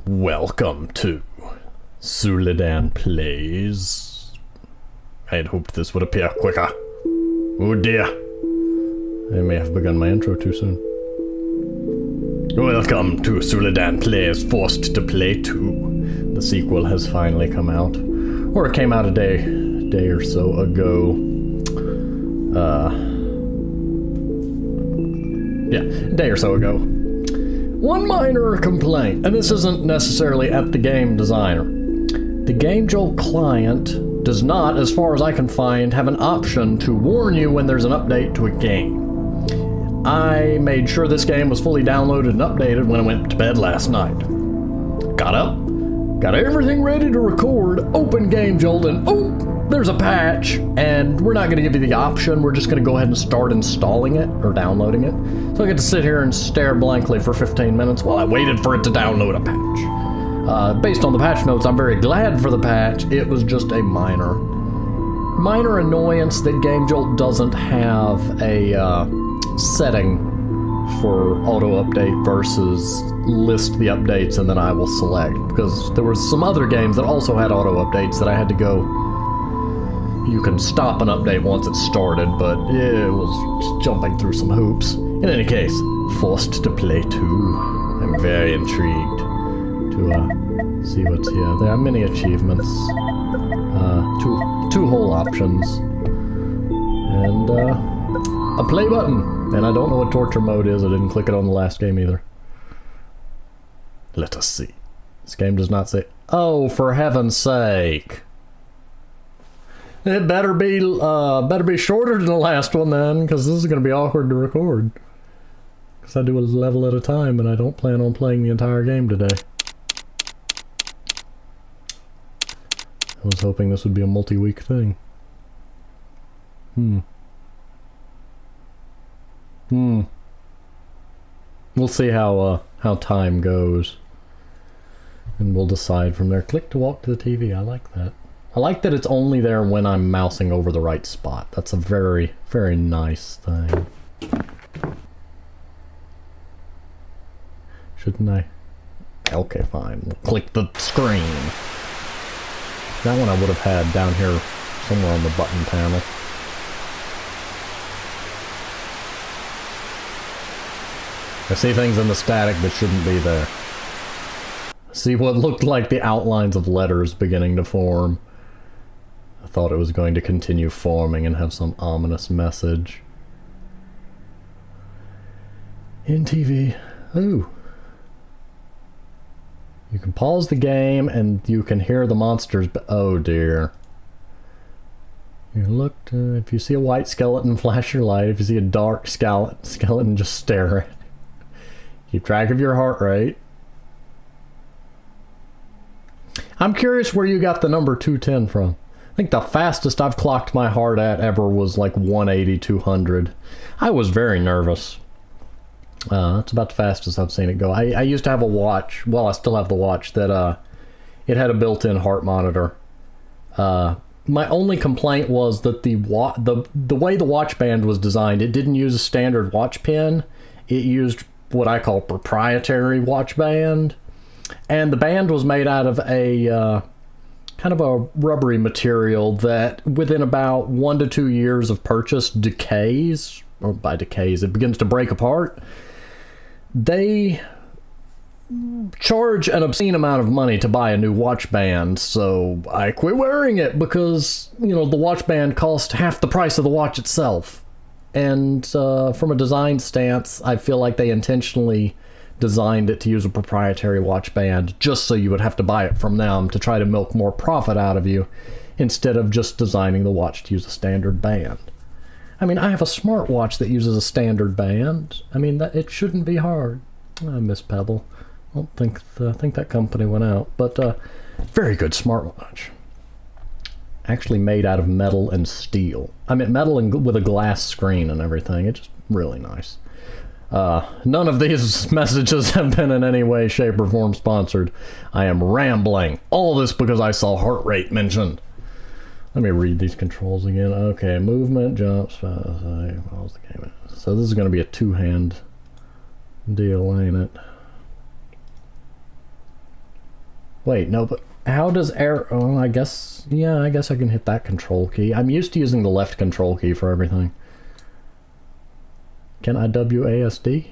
Welcome to Suladan Plays. I had hoped this would appear quicker. Oh dear. I may have begun my intro too soon. Welcome to Suladan Plays Forced to Play 2. The sequel has finally come out. Or it came out a day or so ago. Yeah, a day or so ago. One minor complaint, and this isn't necessarily at the game designer. The GameJolt client does not, as far as I can find, have an option to warn you when there's an update to a game. I made sure this game was fully downloaded and updated when I went to bed last night. Got up, got everything ready to record, open GameJolt, and oh, there's a patch, and we're not going to give you the option, we're just going to go ahead and start installing it, or downloading it. So I get to sit here and stare blankly for 15 minutes while I waited for it to download a patch. Based on the patch notes, I'm very glad for the patch. It was just a minor annoyance that GameJolt doesn't have a setting for auto-update versus list the updates and then I will select. Because there were some other games that also had auto-updates that I had to go... You can stop an update once it's started, but it was just jumping through some hoops. In any case, Forced to Play 2. I'm very intrigued to see what's here. There are many achievements, two whole options, and a play button. And I don't know what torture mode is. I didn't click it on the last game either. Let us see. This game does not say. Oh, for heaven's sake! It better be shorter than the last one then, because this is going to be awkward to record. Because I do a level at a time, and I don't plan on playing the entire game today. I was hoping this would be a multi-week thing. We'll see how time goes. And we'll decide from there. Click to walk to the TV, I like that. I like that it's only there when I'm mousing over the right spot. That's a very, very nice thing. Shouldn't I? Okay, fine. We'll click the screen. That one I would have had down here somewhere on the button panel. I see things in the static that shouldn't be there. See what looked like the outlines of letters beginning to form. I thought it was going to continue forming and have some ominous message. In TV. Ooh. You can pause the game and you can hear the monsters, but oh dear. You look, if you see a white skeleton, flash your light. If you see a dark skeleton, just stare at it. Keep track of your heart rate. I'm curious where you got the number 210 from. I think the fastest I've clocked my heart at ever was like 180, 200. I was very nervous. That's about the fastest I've seen it go. I used to have a watch, well I still have the watch, that it had a built-in heart monitor. My only complaint was that the way the watch band was designed, it didn't use a standard watch pin. It used what I call proprietary watch band. And the band was made out of a... kind of a rubbery material that within about 1 to 2 years of purchase decays, or by decays, it begins to break apart. They charge an obscene amount of money to buy a new watch band, so I quit wearing it because, you know, the watch band cost half the price of the watch itself. And from a design stance, I feel like they intentionally designed it to use a proprietary watch band just so you would have to buy it from them to try to milk more profit out of you instead of just designing the watch to use a standard band. I mean, I have a smartwatch that uses a standard band. I mean, it shouldn't be hard. I miss Pebble. I don't think I think that company went out, but very good smartwatch. Actually made out of metal and steel. I mean, metal and with a glass screen and everything. It's just really nice. None of these messages have been in any way, shape, or form sponsored. I am rambling. All this because I saw heart rate mentioned. Let me read these controls again. Okay, movement, jumps, pause the game. So this is going to be a two-hand deal, ain't it? Wait, no, but how does air... Oh, I guess... Yeah, I guess I can hit that control key. I'm used to using the left control key for everything. Can I WASD?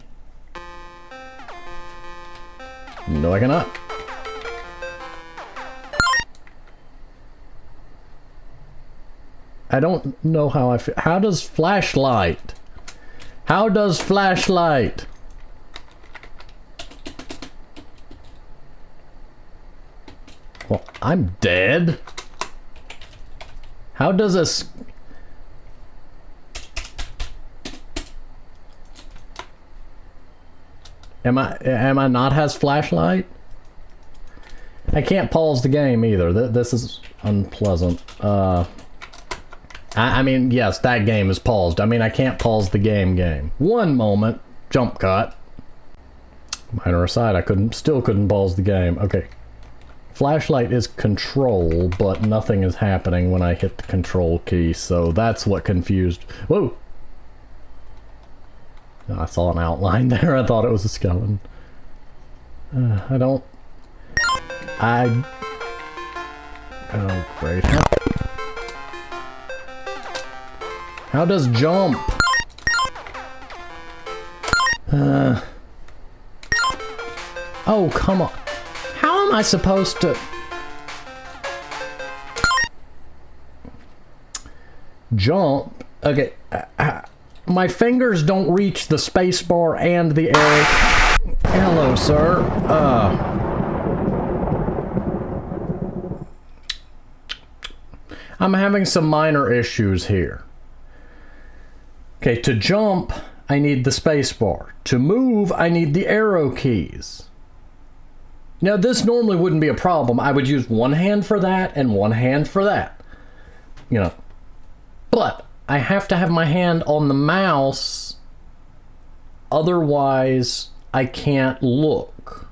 No, I cannot. I don't know how I feel. How does flashlight? How does flashlight? Well, I'm dead. How does this... Am I not has flashlight? I can't pause the game either. This is unpleasant. I mean, yes, that game is paused. I mean, I can't pause the game. One moment. Jump cut. Minor aside, I still couldn't pause the game. Okay. Flashlight is control, but nothing is happening when I hit the control key, so that's what confused... Whoa! I saw an outline there. I thought it was a skeleton. I don't... Oh, great. How does jump? Oh, come on. How am I supposed to... Jump? Okay. My fingers don't reach the spacebar and the arrow. Hello, sir. I'm having some minor issues here. Okay, to jump, I need the spacebar. To move, I need the arrow keys. Now, this normally wouldn't be a problem. I would use one hand for that and one hand for that. You know. But I have to have my hand on the mouse, otherwise I can't look.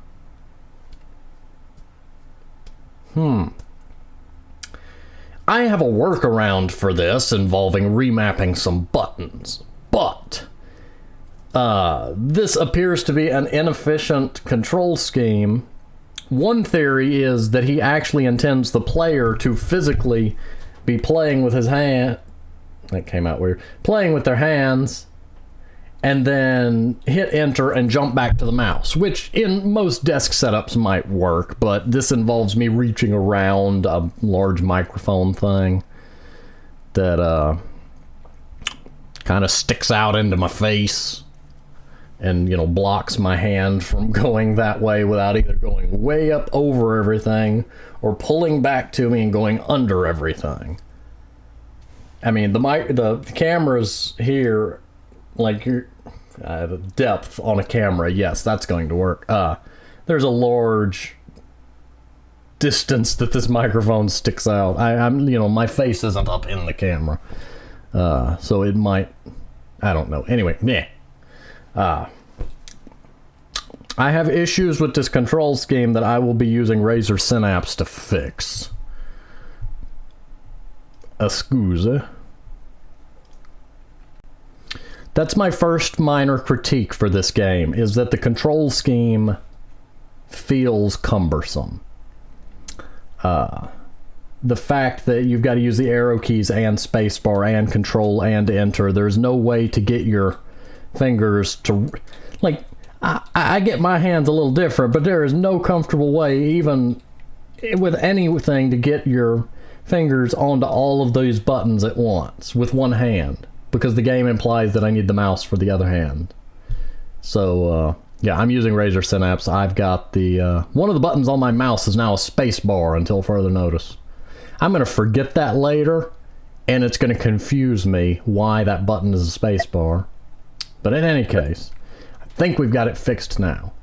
I have a workaround for this involving remapping some buttons, but this appears to be an inefficient control scheme. One theory is that he actually intends the player to physically be playing with his hand. That came out weird. Playing with their hands, and then hit enter and jump back to the mouse, which in most desk setups might work, but this involves me reaching around a large microphone thing that kind of sticks out into my face and, you know, blocks my hand from going that way without either going way up over everything or pulling back to me and going under everything. I mean, the cameras here, like the depth on a camera, yes, that's going to work. There's a large distance that this microphone sticks out. I'm, you know, my face isn't up in the camera, so it might, I don't know. Anyway, I have issues with this control scheme that I will be using Razer Synapse to fix. Excuse. That's my first minor critique for this game, is that the control scheme feels cumbersome. The fact that you've got to use the arrow keys and spacebar and control and enter, there's no way to get your fingers to... Like, I get my hands a little different, but there is no comfortable way, even with anything, to get your fingers onto all of those buttons at once with one hand, because the game implies that I need the mouse for the other hand. So yeah, I'm using Razer Synapse. I've got the one of the buttons on my mouse is now a space bar until further notice. I'm gonna forget that later, and it's gonna confuse me why that button is a space bar. But in any case, I think we've got it fixed now.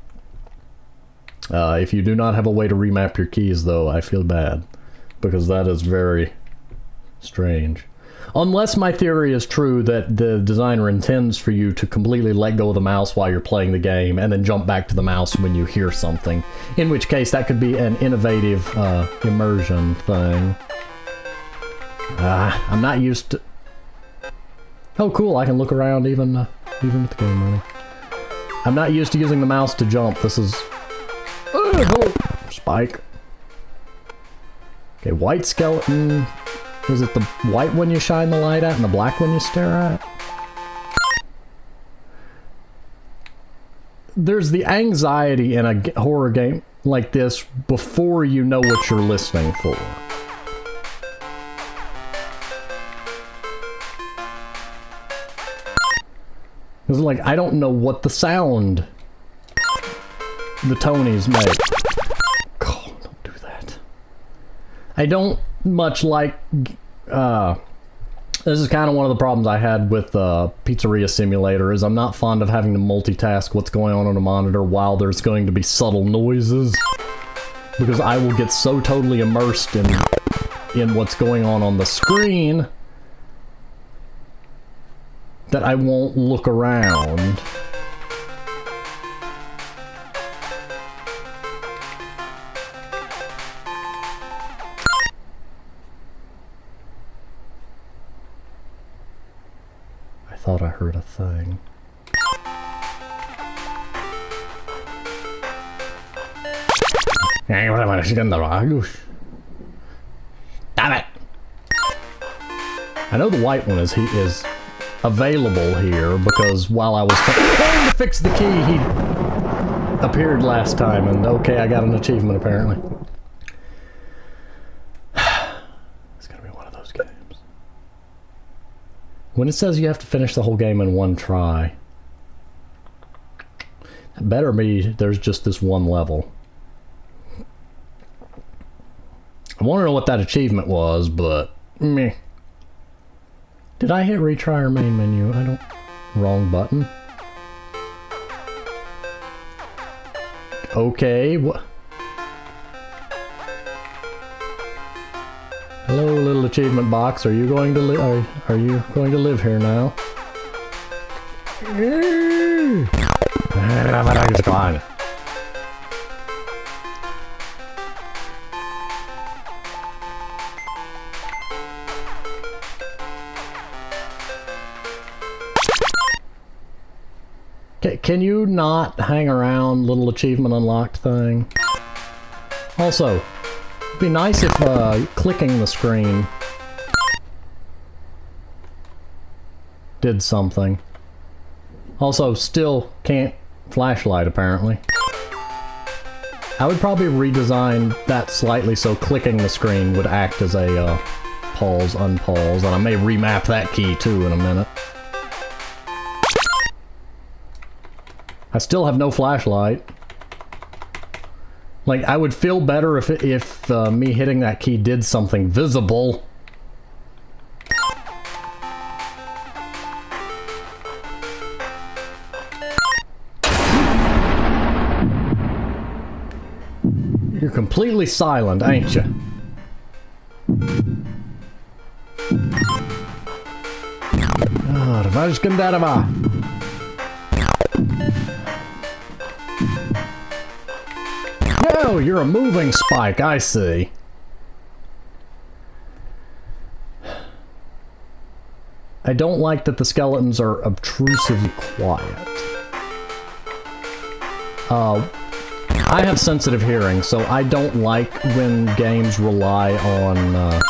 If you do not have a way to remap your keys, though, I feel bad, because that is very strange. Unless my theory is true that the designer intends for you to completely let go of the mouse while you're playing the game and then jump back to the mouse when you hear something. In which case, that could be an innovative immersion thing. I'm not used to... Oh, cool, I can look around even with the game running. I'm not used to using the mouse to jump. This is... Hello, Spike. Okay, white skeleton. Is it the white one you shine the light at and the black one you stare at? There's the anxiety in a horror game like this before you know what you're listening for. It's like, I don't know what the sound the Tonys make. God, don't do that. I don't much like, this is kind of one of the problems I had with Pizzeria Simulator, is I'm not fond of having to multitask what's going on a monitor while there's going to be subtle noises. Because I will get so totally immersed in what's going on the screen that I won't look around. I thought I heard a thing. Damn it! I know the white one is available here because while I was trying to fix the key, he appeared last time, and okay, I got an achievement apparently. It's gonna be one of those games. When it says you have to finish the whole game in one try, it better be there's just this one level. I want to know what that achievement was, but meh. Did I hit retry our main menu? I don't... Wrong button. Okay, what? Hello, little achievement box. Are you going to live? Are you going to live here now? Can you not hang around, little achievement unlocked thing? Also, it'd be nice if clicking the screen did something. Also, still can't flashlight apparently. I would probably redesign that slightly so clicking the screen would act as a pause, unpause, and I may remap that key too in a minute. I still have no flashlight. Like, I would feel better if me hitting that key did something visible. You're completely silent, ain't you? Ah, twarz gandarva. Oh, you're a moving spike, I see. I don't like that the skeletons are obtrusively quiet. I have sensitive hearing, so I don't like when games rely on,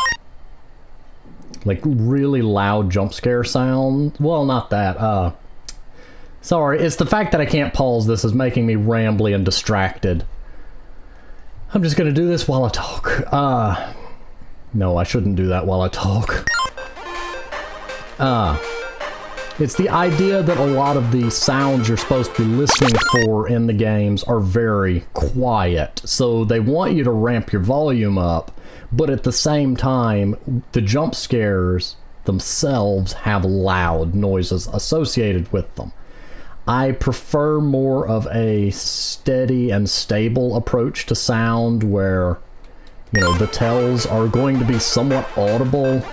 like, really loud jump scare sound. Well, not that, sorry, it's the fact that I can't pause this is making me rambly and distracted. I'm just gonna do this while I talk. No, I shouldn't do that while I talk. It's the idea that a lot of the sounds you're supposed to be listening for in the games are very quiet. So they want you to ramp your volume up, but at the same time, the jump scares themselves have loud noises associated with them. I prefer more of a steady and stable approach to sound where, you know, the tells are going to be somewhat audible,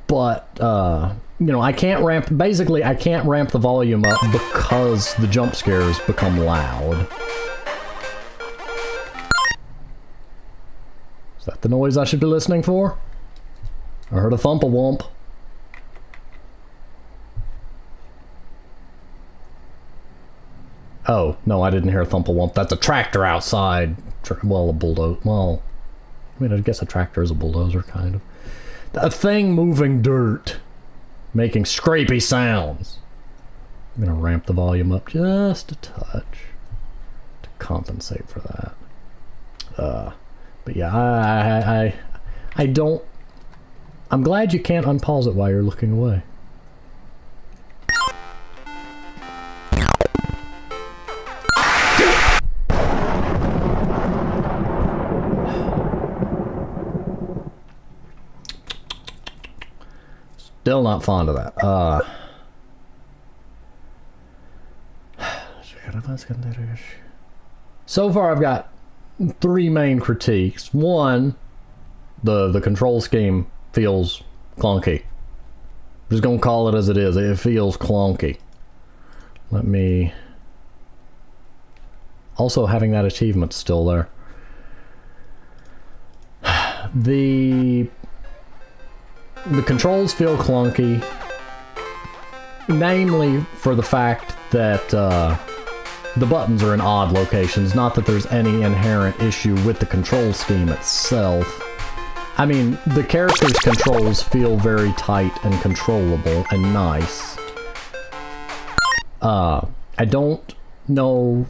but, you know, I can't ramp the volume up because the jump scares become loud. Is that the noise I should be listening for? I heard a thump-a-wump. Oh, no, I didn't hear a thump-a-wump. That's a tractor outside. Well, a bulldozer. Well, I mean, I guess a tractor is a bulldozer, kind of. A thing moving dirt. Making scrapey sounds. I'm going to ramp the volume up just a touch to compensate for that. But yeah, I don't... I'm glad you can't unpause it while you're looking away. Still not fond of that. So far I've got 3 main critiques. One, the control scheme feels clunky. I'm just gonna call it as it is. It feels clunky. Let me... Also, having that achievement still there. The controls feel clunky, namely for the fact that the buttons are in odd locations. Not that there's any inherent issue with the control scheme itself. I mean, the character's controls feel very tight and controllable and nice. I don't know...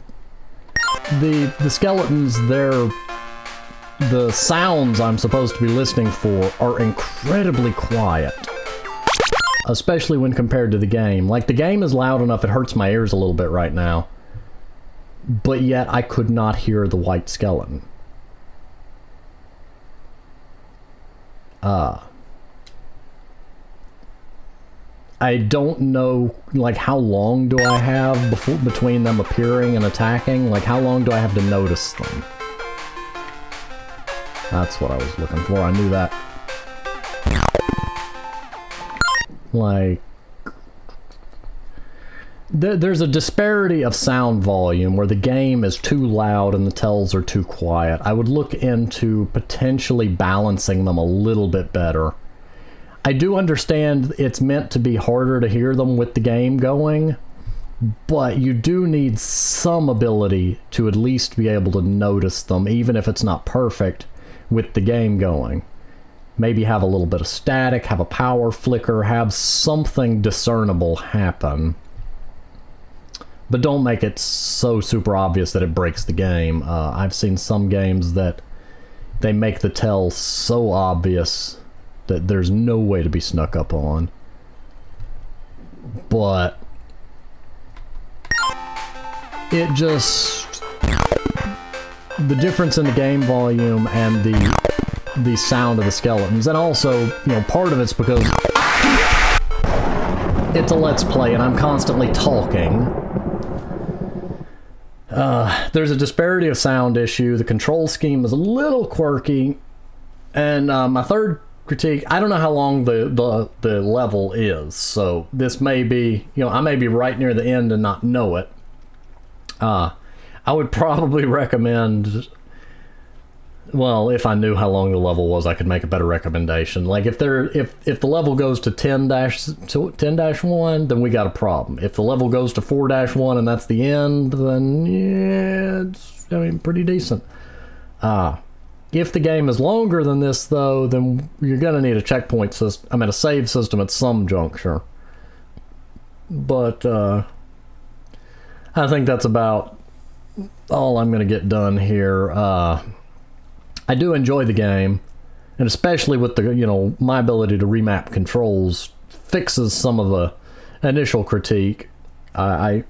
The skeletons, the sounds I'm supposed to be listening for are incredibly quiet. Especially when compared to the game. Like, the game is loud enough it hurts my ears a little bit right now. But yet, I could not hear the white skeleton. I don't know, like, how long do I have between them appearing and attacking? Like, how long do I have to notice them? That's what I was looking for. I knew that. Like... There's a disparity of sound volume where the game is too loud and the tells are too quiet. I would look into potentially balancing them a little bit better. I do understand it's meant to be harder to hear them with the game going, but you do need some ability to at least be able to notice them, even if it's not perfect, with the game going. Maybe have a little bit of static, have a power flicker, have something discernible happen. But don't make it so super obvious that it breaks the game. I've seen some games that they make the tell so obvious that there's no way to be snuck up on. But it just... the difference in the game volume and the sound of the skeletons, and also, you know, part of it's because it's a Let's Play and I'm constantly talking. There's a disparity of sound issue. The control scheme is a little quirky. And my third critique, I don't know how long the level is, so this may be, you know, I may be right near the end and not know it. I would probably recommend, well, if I knew how long the level was, I could make a better recommendation. Like, if the level goes to 10-1, then we got a problem. If the level goes to 4-1 and that's the end, then yeah, it's, I mean, pretty decent. If the game is longer than this, though, then you're gonna need a checkpoint system. I mean, a save system at some juncture. But I think that's about all I'm gonna get done here. I do enjoy the game, and especially with the, you know, my ability to remap controls fixes some of the initial critique. I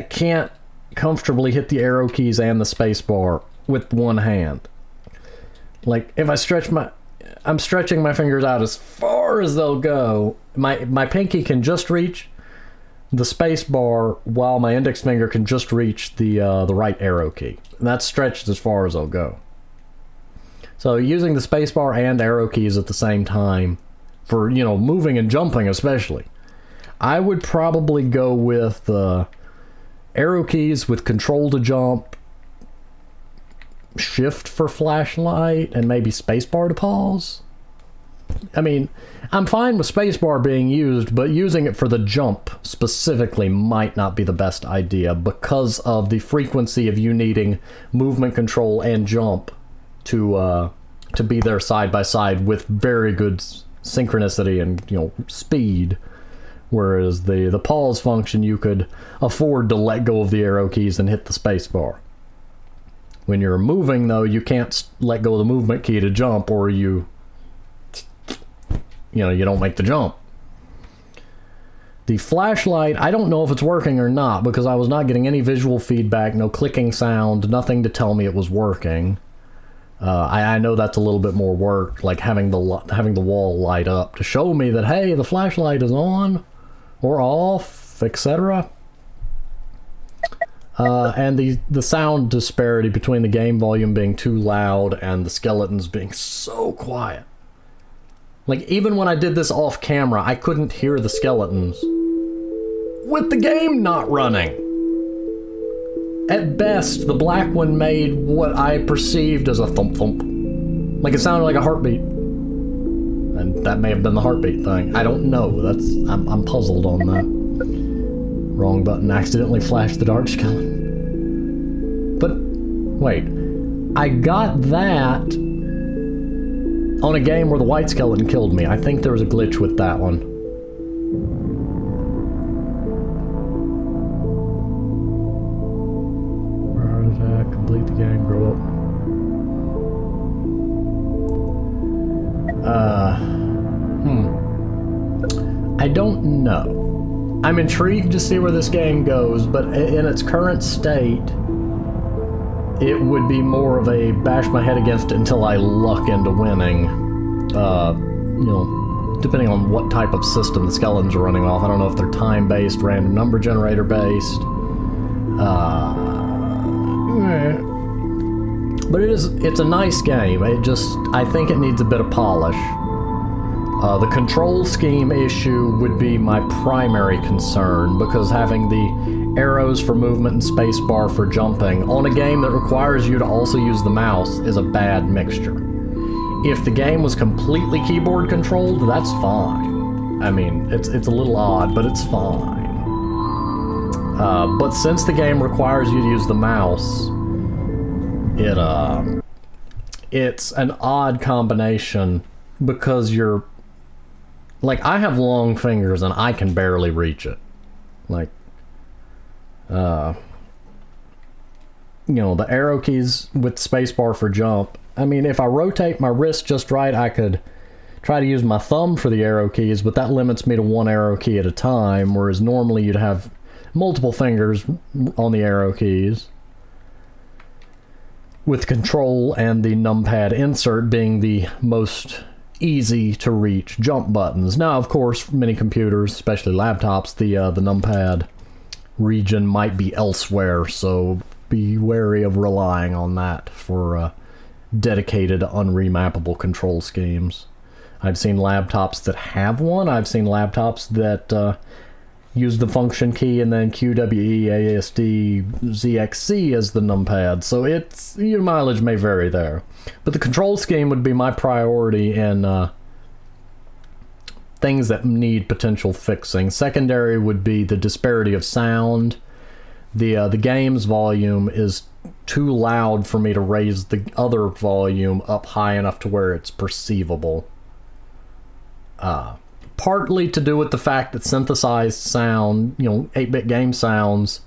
can't comfortably hit the arrow keys and the space bar with one hand. Like, if I stretch I'm stretching my fingers out as far as they'll go. My pinky can just reach the space bar while my index finger can just reach the right arrow key. And that's stretched as far as I'll go. So using the space bar and arrow keys at the same time for, you know, moving and jumping especially, I would probably go with arrow keys with control to jump, shift for flashlight, and maybe spacebar to pause. I mean, I'm fine with spacebar being used, but using it for the jump specifically might not be the best idea because of the frequency of you needing movement control and jump to be there side by side with very good synchronicity and, you know, speed. Whereas the pause function, you could afford to let go of the arrow keys and hit the spacebar. When you're moving, though, you can't let go of the movement key to jump, or you don't make the jump. The flashlight, I don't know if it's working or not, because I was not getting any visual feedback, no clicking sound, nothing to tell me it was working. I know that's a little bit more work, like having the wall light up to show me that, hey, the flashlight is on or off, etc. And the sound disparity between the game volume being too loud and the skeletons being so quiet. Like, even when I did this off camera, I couldn't hear the skeletons with the game not running. At best, the black one made what I perceived as a thump-thump. Like, it sounded like a heartbeat. And that may have been the heartbeat thing. I don't know. I'm puzzled on that. Wrong button. Accidentally flashed the dark skeleton. But, wait. I got that on a game where the white skeleton killed me. I think there was a glitch with that one. Where did I complete the game? Grow up. I don't know. I'm intrigued to see where this game goes, but in its current state, it would be more of a bash my head against it until I luck into winning. Depending on what type of system the skeletons are running off. I don't know if they're time-based, random number generator-based. But it's a nice game. I think it needs a bit of polish. The control scheme issue would be my primary concern, because having the arrows for movement and spacebar for jumping on a game that requires you to also use the mouse is a bad mixture. If the game was completely keyboard controlled, that's fine. I mean, it's a little odd, but it's fine. But since the game requires you to use the mouse, it's an odd combination, because you're... Like, I have long fingers and I can barely reach it. Like, the arrow keys with spacebar for jump. I mean, if I rotate my wrist just right, I could try to use my thumb for the arrow keys, but that limits me to one arrow key at a time, whereas normally you'd have multiple fingers on the arrow keys, with control and the numpad insert being the most easy to reach jump buttons. Now, of course, many computers, especially laptops, the numpad region might be elsewhere, so be wary of relying on that for dedicated, unremappable control schemes. I've seen laptops that have one. I've seen laptops that use the function key and then QWEASD-ZXC as the numpad, so your mileage may vary there. But the control scheme would be my priority in things that need potential fixing. Secondary would be the disparity of sound. The game's volume is too loud for me to raise the other volume up high enough to where it's perceivable. Partly to do with the fact that synthesized sound, 8-bit game sounds,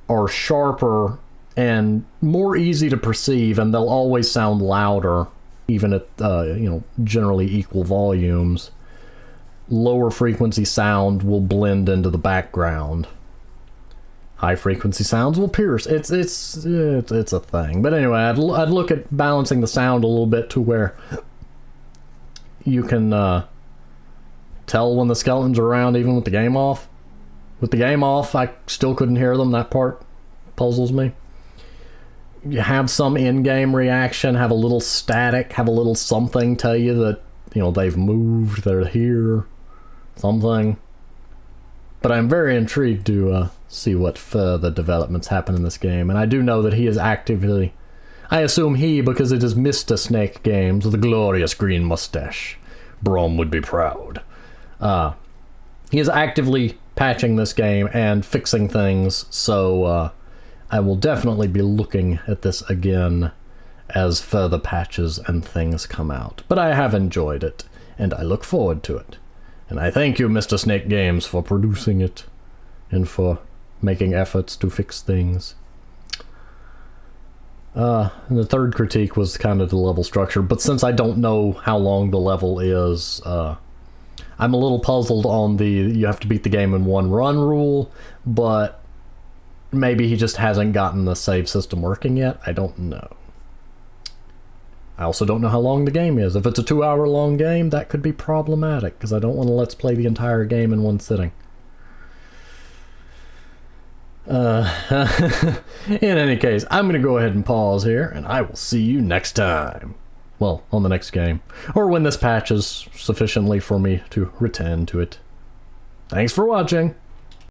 are sharper and more easy to perceive, and they'll always sound louder, even at, generally equal volumes. Lower frequency sound will blend into the background. High frequency sounds will pierce. It's a thing. But anyway, I'd look at balancing the sound a little bit to where you can tell when the skeletons are around even with the game off. With the game off, I still couldn't hear them. That part puzzles me. You have some in-game reaction, have a little static, have a little something tell you that, they've moved, they're here, something. But I'm very intrigued to see what further developments happen in this game. And I do know that he is actively... I assume he, because it is Mr. Snake Games with a glorious green mustache, Brom would be proud. He is actively patching this game and fixing things, so I will definitely be looking at this again as further patches and things come out. But I have enjoyed it, and I look forward to it. And I thank you, Mr. Snake Games, for producing it, and for making efforts to fix things. And the third critique was kind of the level structure, but since I don't know how long the level is, I'm a little puzzled on the you have to beat the game in one run rule, but maybe he just hasn't gotten the save system working yet. I don't know. I also don't know how long the game is. If it's a 2-hour long game, that could be problematic, because I don't want to let's play the entire game in one sitting. In any case, I'm going to go ahead and pause here, and I will see you next time. Well, on the next game. Or when this patches sufficiently for me to return to it. Thanks for watching.